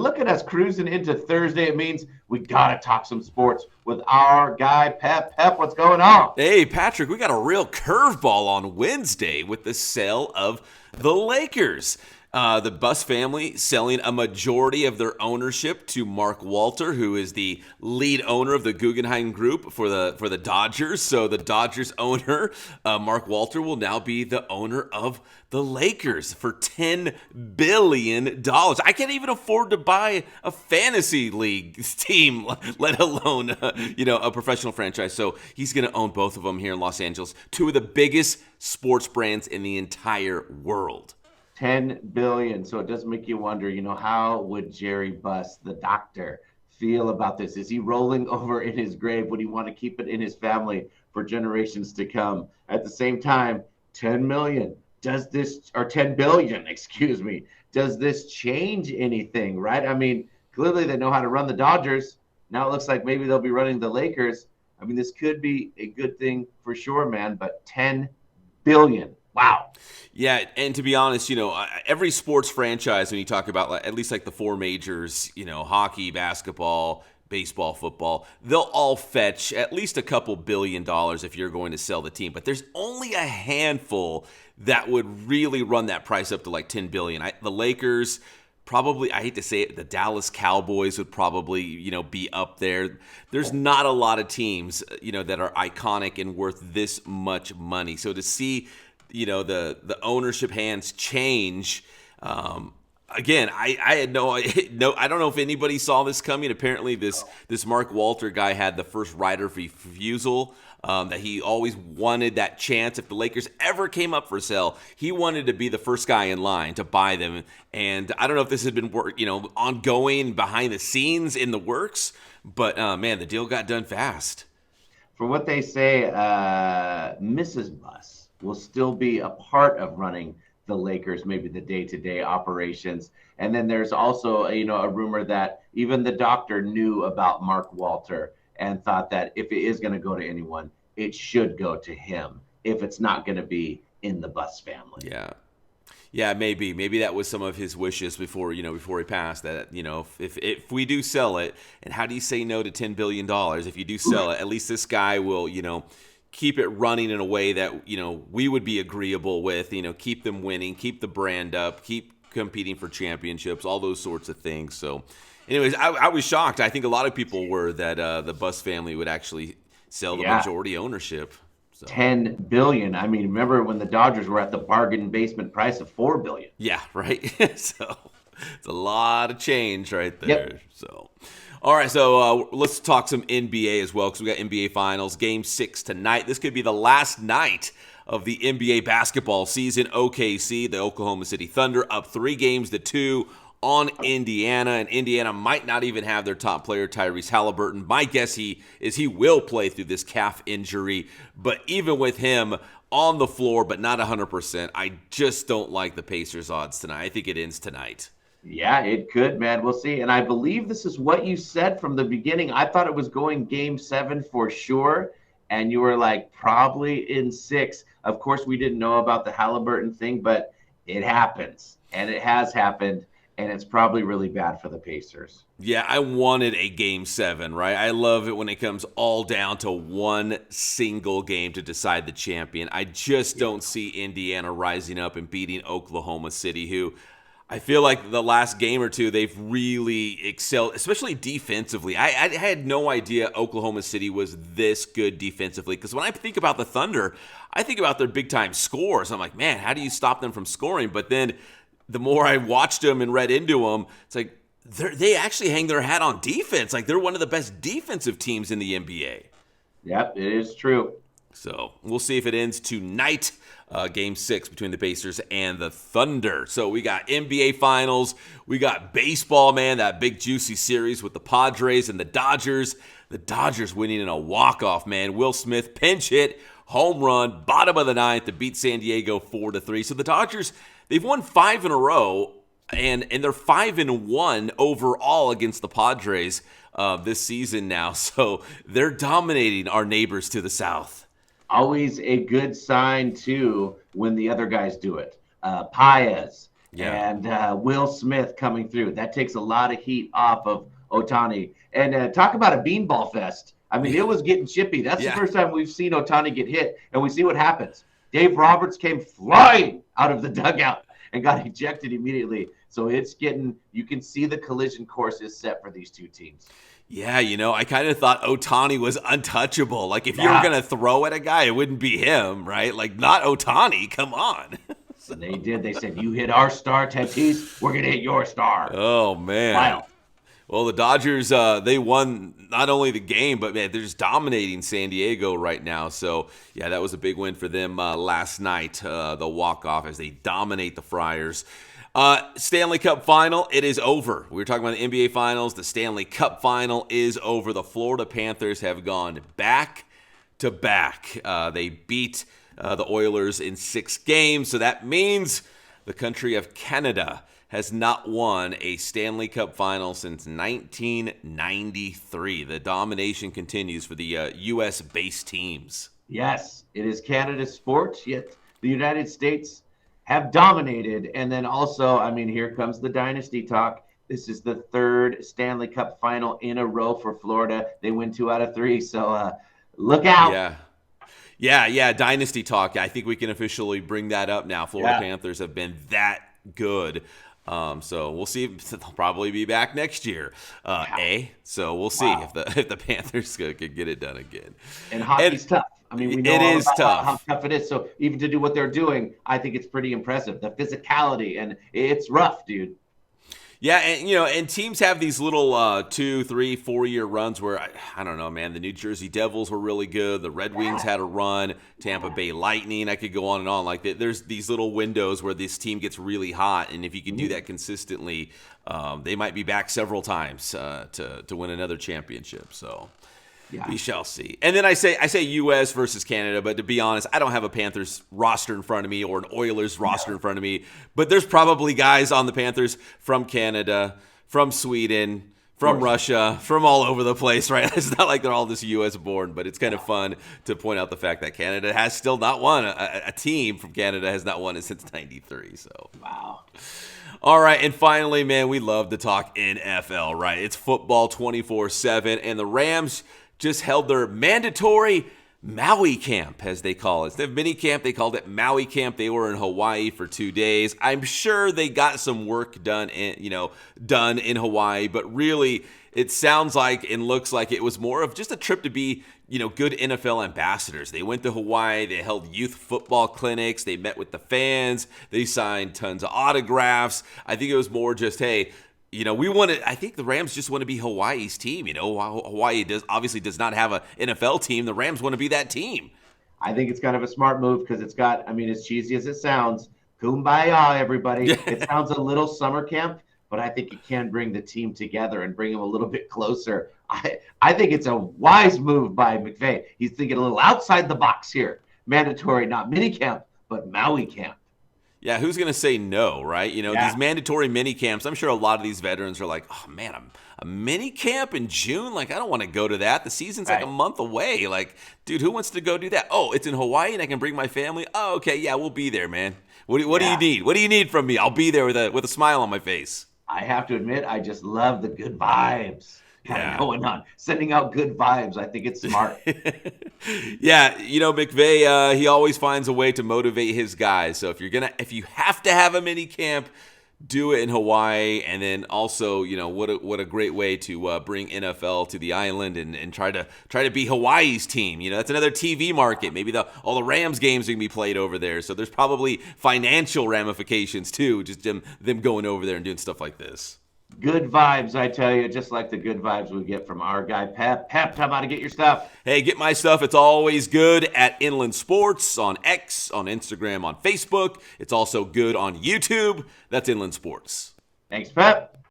look at us cruising into Thursday. It means we got to talk some sports with our guy, Pep. Pep, what's going on? Hey, Patrick, we got a real curveball on Wednesday with the sale of the Lakers. The Buss family selling a majority of their ownership to Mark Walter, who is the lead owner of the Guggenheim Group for the Dodgers. So the Dodgers owner, Mark Walter, will now be the owner of the Lakers for $10 billion. I can't even afford to buy a fantasy league team, let alone a professional franchise. So he's going to own both of them here in Los Angeles, two of the biggest sports brands in the entire world. 10 billion. So it does make you wonder, how would Jerry Buss, the doctor, feel about this? Is he rolling over in his grave? Would he want to keep it in his family for generations to come? At the same time, 10 million. Or 10 billion, excuse me. Does this change anything, right? I mean, clearly they know how to run the Dodgers. Now it looks like maybe they'll be running the Lakers. I mean, this could be a good thing for sure, man, but 10 billion. Wow. Yeah, and to be honest, every sports franchise, when you talk about at least like the four majors, hockey, basketball, baseball, football, they'll all fetch at least a couple $1 billion if you're going to sell the team. But there's only a handful that would really run that price up to like 10 billion. The Lakers, probably, I hate to say it, the Dallas Cowboys would probably, be up there. There's not a lot of teams, that are iconic and worth this much money. So to see the ownership hands change. Again, I had no, I don't know if anybody saw this coming. Apparently, this Mark Walter guy had the first right of refusal. That he always wanted that chance. If the Lakers ever came up for sale, he wanted to be the first guy in line to buy them. And I don't know if this had been ongoing behind the scenes in the works, but man, the deal got done fast. For what they say, Mrs. Buss will still be a part of running the Lakers, maybe the day-to-day operations. And then there's also, a rumor that even the doctor knew about Mark Walter and thought that if it is going to go to anyone, it should go to him if it's not going to be in the Buss family. Yeah, maybe that was some of his wishes before he passed. That if we do sell it, and how do you say no to $10 billion? If you do sell it, at least this guy will keep it running in a way that we would be agreeable with. Keep them winning, keep the brand up, keep competing for championships, all those sorts of things. So, anyways, I was shocked. I think a lot of people were that the Buss family would actually sell the majority ownership. So. 10 billion. I mean, remember when the Dodgers were at the bargain basement price of 4 billion? Yeah, right. So it's a lot of change right there. Yep. So. All right, so let's talk some NBA as well, because we got NBA Finals, Game 6 tonight. This could be the last night of the NBA basketball season. OKC, the Oklahoma City Thunder, up 3-2 on Indiana, and Indiana might not even have their top player, Tyrese Halliburton. My guess he will play through this calf injury, but even with him on the floor, but not 100%, I just don't like the Pacers' odds tonight. I think it ends tonight. Yeah, it could, man. We'll see. And I believe this is what you said from the beginning. I thought it was going Game 7 for sure. And you were like, probably in 6. Of course, we didn't know about the Halliburton thing, but it happens. And it has happened. And it's probably really bad for the Pacers. Yeah, I wanted a Game 7, right? I love it when it comes all down to one single game to decide the champion. I just don't see Indiana rising up and beating Oklahoma City, who I feel like the last game or two, they've really excelled, especially defensively. I had no idea Oklahoma City was this good defensively, because when I think about the Thunder, I think about their big-time scores. I'm like, man, how do you stop them from scoring? But then the more I watched them and read into them, it's like they actually hang their hat on defense. Like, they're one of the best defensive teams in the NBA. Yep, it is true. So we'll see if it ends tonight. Game 6 between the Pacers and the Thunder. So we got NBA Finals. We got baseball, man, that big juicy series with the Padres and the Dodgers. The Dodgers winning in a walk-off, man. Will Smith pinch hit, home run, bottom of the ninth to beat San Diego 4-3. So the Dodgers, they've won 5 in a row, and they're 5-1 overall against the Padres this season now. So they're dominating our neighbors to the south. Always a good sign, too, when the other guys do it. Paez and Will Smith coming through. That takes a lot of heat off of Ohtani. And talk about a beanball fest. I mean, it was getting chippy. That's the first time we've seen Ohtani get hit, and we see what happens. Dave Roberts came flying out of the dugout and got ejected immediately. So it's getting – you can see the collision course is set for these two teams. Yeah, I kind of thought Ohtani was untouchable. Like, if you were going to throw at a guy, it wouldn't be him, right? Like, not Ohtani. Come on. So they did. They said, you hit our star, Tatis, we're going to hit your star. Oh, man. Wow. Well, the Dodgers, they won not only the game, but, man, they're just dominating San Diego right now. So, yeah, that was a big win for them last night, the walk-off, as they dominate the Friars. Stanley Cup Final, it is over. We were talking about the NBA Finals. The Stanley Cup Final is over. The Florida Panthers have gone back-to-back. They beat the Oilers in 6 games, so that means the country of Canada has not won a Stanley Cup Final since 1993. The domination continues for the U.S.-based teams. Yes, it is Canada's sport, yet the United States have dominated. And then also, I mean, here comes the dynasty talk. This is the 3rd Stanley Cup Final in a row for Florida. They win 2 out of 3, so look out. Yeah, dynasty talk. I think we can officially bring that up now. Florida Panthers have been that good. So we'll see. They'll probably be back next year. So we'll see if the Panthers could get it done again. And hockey's tough. I mean, we know it is tough. How tough it is. So even to do what they're doing, I think it's pretty impressive. The physicality, and it's rough, dude. Yeah, and and teams have these little 2, 3, 4 year runs where I don't know, man. The New Jersey Devils were really good. The Red Wings had a run. Tampa Bay Lightning. I could go on and on like that. There's these little windows where this team gets really hot, and if you can do that consistently, they might be back several times to win another championship. So. Yeah. We shall see. And then I say U.S. versus Canada, but to be honest, I don't have a Panthers roster in front of me or an Oilers roster in front of me. But there's probably guys on the Panthers from Canada, from Sweden, from Russia, from all over the place, right? It's not like they're all just U.S. born, but it's kind of fun to point out the fact that Canada has still not won. A team from Canada has not won it since '93. So wow. All right, and finally, man, we love to talk NFL, right? It's football 24/7, and the Rams just held their mandatory Maui camp, as they call it. Instead of mini camp, they called it Maui camp. They were in Hawaii for 2 days. I'm sure they got some work done in Hawaii, but really it sounds like and looks like it was more of just a trip to be, good NFL ambassadors. They went to Hawaii. They held youth football clinics. They met with the fans. They signed tons of autographs. I think it was more just, hey, I think the Rams just want to be Hawaii's team. Hawaii obviously does not have an NFL team. The Rams want to be that team. I think it's kind of a smart move because it's got, as cheesy as it sounds, kumbaya, everybody. It sounds a little summer camp, but I think it can bring the team together and bring them a little bit closer. I think it's a wise move by McVay. He's thinking a little outside the box here. Mandatory, not mini camp, but Maui camp. Yeah, who's going to say no, right? These mandatory mini camps, I'm sure a lot of these veterans are like, oh, man, a mini camp in June? Like, I don't want to go to that. The season's like a month away. Like, dude, who wants to go do that? Oh, it's in Hawaii and I can bring my family? Oh, okay, yeah, we'll be there, man. What do you need? What do you need from me? I'll be there with a smile on my face. I have to admit, I just love the good vibes. Going on, sending out good vibes. I think it's smart. Yeah, McVay, he always finds a way to motivate his guys. So if you have to have a mini camp, do it in Hawaii, and then also, what a great way to bring NFL to the island and try to be Hawaii's team. That's another TV market. Maybe all the Rams games are gonna be played over there. So there's probably financial ramifications too, just them going over there and doing stuff like this. Good vibes, I tell you, just like the good vibes we get from our guy, Pep. Pep, how about to get your stuff? Hey, get my stuff. It's always good at Inland Sports on X, on Instagram, on Facebook. It's also good on YouTube. That's Inland Sports. Thanks, Pep.